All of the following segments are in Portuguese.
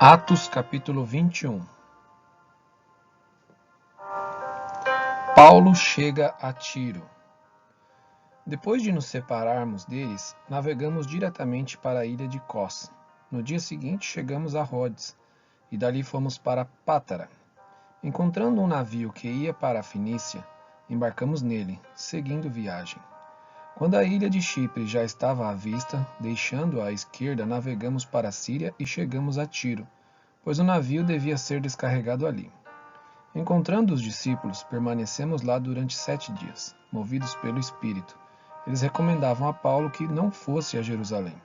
Atos capítulo 21. Paulo chega a Tiro. Depois de nos separarmos deles, navegamos diretamente para a ilha de Cos. No dia seguinte chegamos a Rhodes, e dali fomos para Pátara. Encontrando um navio que ia para a Fenícia, embarcamos nele, seguindo viagem. Quando a ilha de Chipre já estava à vista, deixando à esquerda, navegamos para a Síria e chegamos a Tiro, pois o navio devia ser descarregado ali. Encontrando os discípulos, permanecemos lá durante 7 dias, movidos pelo Espírito. Eles recomendavam a Paulo que não fosse a Jerusalém.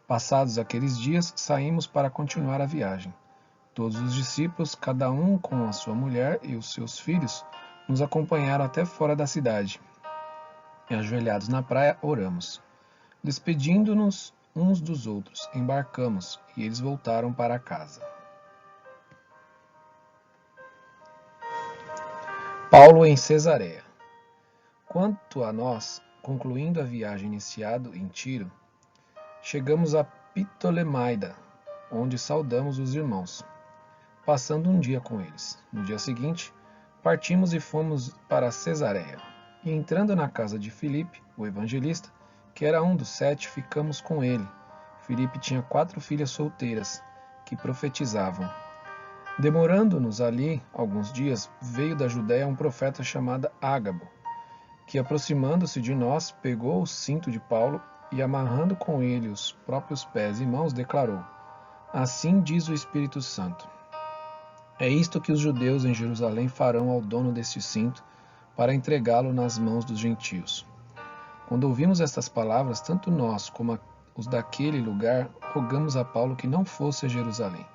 Passados aqueles dias, saímos para continuar a viagem. Todos os discípulos, cada um com a sua mulher e os seus filhos, nos acompanharam até fora da cidade. E ajoelhados na praia, oramos. Despedindo-nos uns dos outros, embarcamos e eles voltaram para casa. Paulo em Cesareia. Quanto a nós, concluindo a viagem iniciada em Tiro, chegamos a Ptolemaida, onde saudamos os irmãos, passando um dia com eles. No dia seguinte, partimos e fomos para Cesareia. E entrando na casa de Filipe, o evangelista, que era um dos 7, ficamos com ele. Filipe tinha 4 filhas solteiras, que profetizavam. Demorando-nos ali alguns dias, veio da Judéia um profeta chamado Ágabo, que, aproximando-se de nós, pegou o cinto de Paulo e, amarrando com ele os próprios pés e mãos, declarou: Assim diz o Espírito Santo. É isto que os judeus em Jerusalém farão ao dono deste cinto, para entregá-lo nas mãos dos gentios. Quando ouvimos estas palavras, tanto nós como os daquele lugar, rogamos a Paulo que não fosse a Jerusalém.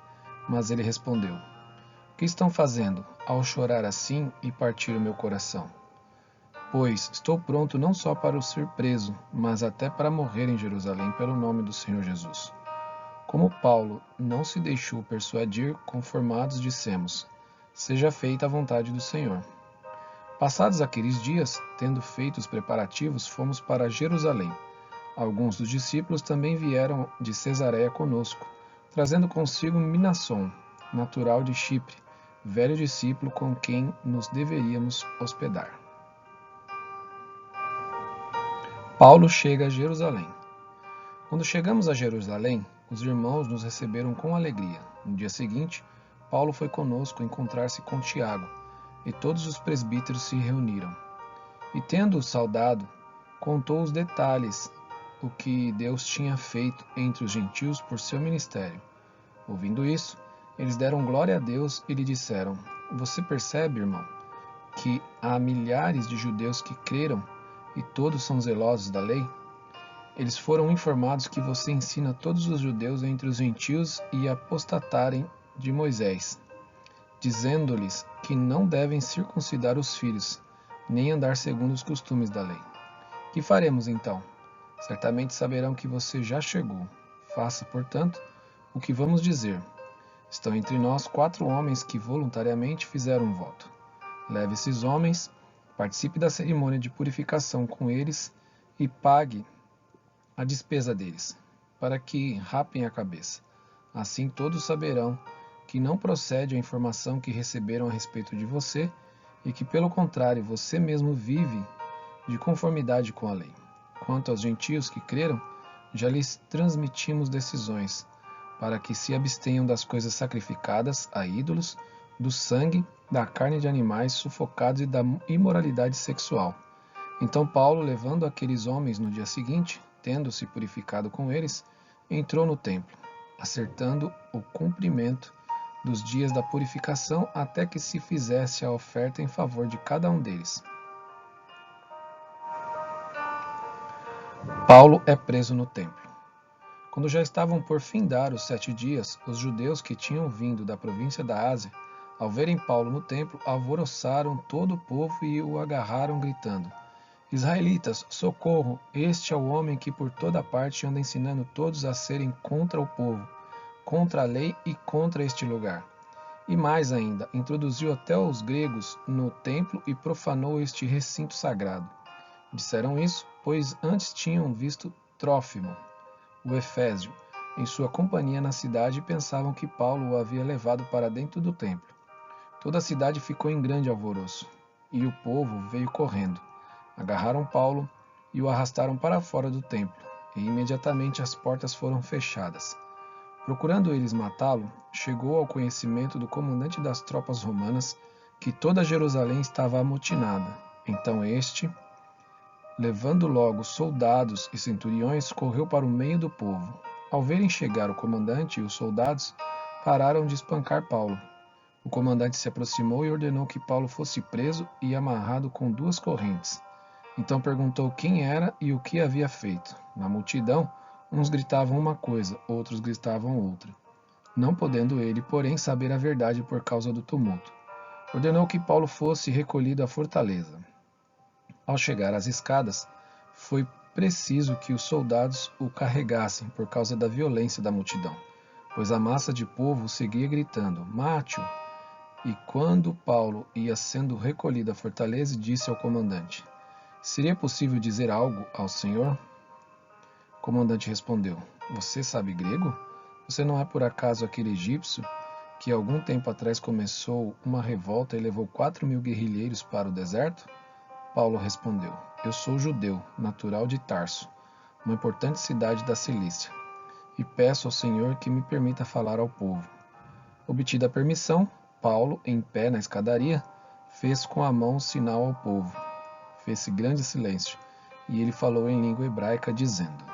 Mas ele respondeu: O que estão fazendo, ao chorar assim e partir o meu coração? Pois estou pronto não só para ser preso, mas até para morrer em Jerusalém pelo nome do Senhor Jesus. Como Paulo não se deixou persuadir, conformados dissemos: Seja feita a vontade do Senhor. Passados aqueles dias, tendo feito os preparativos, fomos para Jerusalém. Alguns dos discípulos também vieram de Cesareia conosco, trazendo consigo Minasson, natural de Chipre, velho discípulo com quem nos deveríamos hospedar. Paulo chega a Jerusalém. Quando chegamos a Jerusalém, os irmãos nos receberam com alegria. No dia seguinte, Paulo foi conosco encontrar-se com Tiago, e todos os presbíteros se reuniram. E tendo-o saudado, contou os detalhes, o que Deus tinha feito entre os gentios por seu ministério. Ouvindo isso, eles deram glória a Deus e lhe disseram: Você percebe, irmão, que há milhares de judeus que creram e todos são zelosos da lei? Eles foram informados que você ensina todos os judeus entre os gentios e apostatarem de Moisés, dizendo-lhes que não devem circuncidar os filhos, nem andar segundo os costumes da lei. Que faremos então? Certamente saberão que você já chegou. Faça, portanto, o que vamos dizer. Estão entre nós 4 homens que voluntariamente fizeram um voto. Leve esses homens, participe da cerimônia de purificação com eles e pague a despesa deles, para que rapem a cabeça. Assim todos saberão que não procede a informação que receberam a respeito de você e que, pelo contrário, você mesmo vive de conformidade com a lei. Quanto aos gentios que creram, já lhes transmitimos decisões, para que se abstenham das coisas sacrificadas a ídolos, do sangue, da carne de animais sufocados e da imoralidade sexual. Então Paulo, levando aqueles homens no dia seguinte, tendo-se purificado com eles, entrou no templo, acertando o cumprimento dos dias da purificação até que se fizesse a oferta em favor de cada um deles. Paulo é preso no templo. Quando já estavam por findar os 7 dias, os judeus que tinham vindo da província da Ásia, ao verem Paulo no templo, alvoroçaram todo o povo e o agarraram, gritando: Israelitas, socorro! Este é o homem que por toda parte anda ensinando todos a serem contra o povo, contra a lei e contra este lugar. E mais ainda, introduziu até os gregos no templo e profanou este recinto sagrado. Disseram isso, pois antes tinham visto Trófimo, o Efésio, em sua companhia na cidade e pensavam que Paulo o havia levado para dentro do templo. Toda a cidade ficou em grande alvoroço, e o povo veio correndo. Agarraram Paulo e o arrastaram para fora do templo, e imediatamente as portas foram fechadas. Procurando eles matá-lo, chegou ao conhecimento do comandante das tropas romanas que toda Jerusalém estava amotinada. Então este, levando logo soldados e centuriões, correu para o meio do povo. Ao verem chegar o comandante e os soldados, pararam de espancar Paulo. O comandante se aproximou e ordenou que Paulo fosse preso e amarrado com 2 correntes. Então perguntou quem era e o que havia feito. Na multidão, uns gritavam uma coisa, outros gritavam outra, não podendo ele, porém, saber a verdade por causa do tumulto. Ordenou que Paulo fosse recolhido à fortaleza. Ao chegar às escadas, foi preciso que os soldados o carregassem por causa da violência da multidão, pois a massa de povo seguia gritando: "Mate-o!" E quando Paulo ia sendo recolhido à fortaleza, disse ao comandante: "Seria possível dizer algo ao senhor?" O comandante respondeu: "Você sabe grego? Você não é por acaso aquele egípcio que algum tempo atrás começou uma revolta e levou 4.000 guerrilheiros para o deserto?" Paulo respondeu: "Eu sou judeu, natural de Tarso, uma importante cidade da Cilícia, e peço ao Senhor que me permita falar ao povo." Obtida a permissão, Paulo, em pé na escadaria, fez com a mão sinal ao povo. Fez-se grande silêncio, e ele falou em língua hebraica, dizendo: